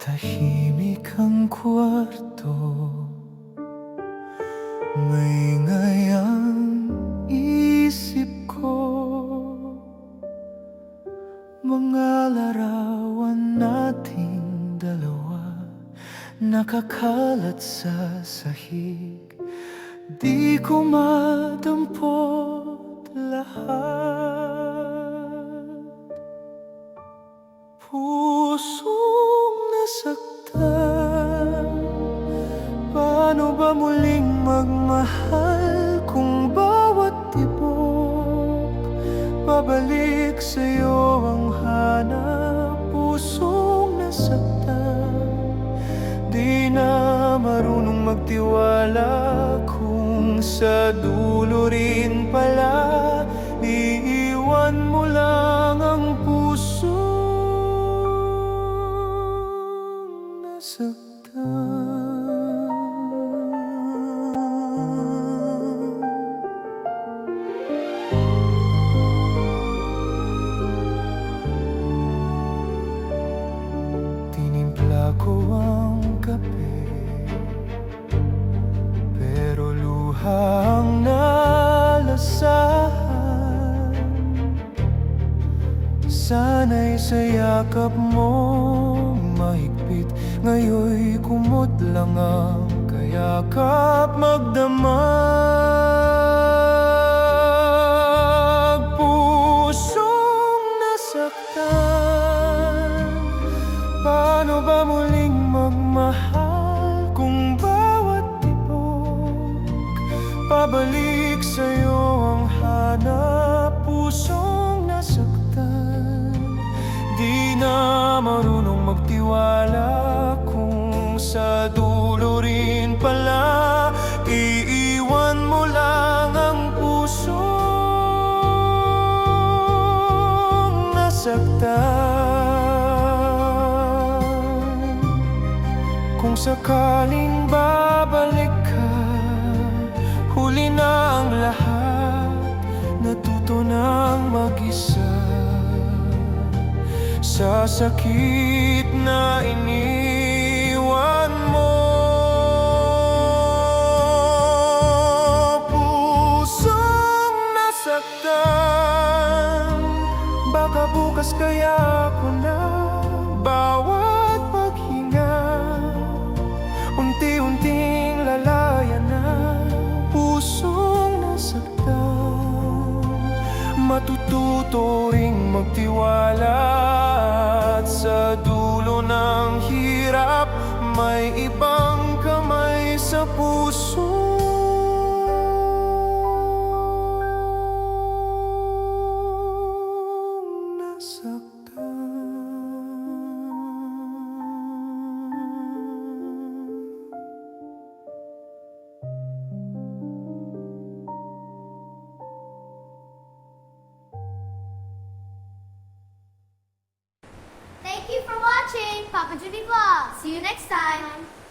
Tahimik ang kwarto, maingay ang isip ko. Mga larawan nating dalawa nakakalat sa sahig. Di ko madampot lahat. Pusong nasaktan, paano ba muling magmahal kung bawat tibok pabalik sa'yo ang hanap? Pusong nasaktan, di na marunong magtiwala kung sa dulo rin pala iiwan mo lang ang puso nasaktan. Tinimpla ko ang kape, pero luha ang nalasahan. Sana'y sa yakap mo mahigpit, ngayon'y kumot lang ang kayakap. Magdamag, pusong nasaktan, paano ba muling magmahal kung bawat tibok pabalik sa'yo ang hanap? Pusong nasaktan, di na marunong magtiwala kung sa dulo rin pala iiwan mo lang ang pusong nasaktan. Kung sakaling babalik ka, huli na ang lahat, natuto nang mag-isa sa sakit na iniwan mo. Pusong nasaktan, baka bukas kaya ko na bawat paghinga unti-unting lalayan na. Pusong nasaktan, matututo ring magtiwala at sa dulo ng hirap may ibang kamay sa puso nasaktan. Thank you for watching Papa Judy Vlog. See you next time.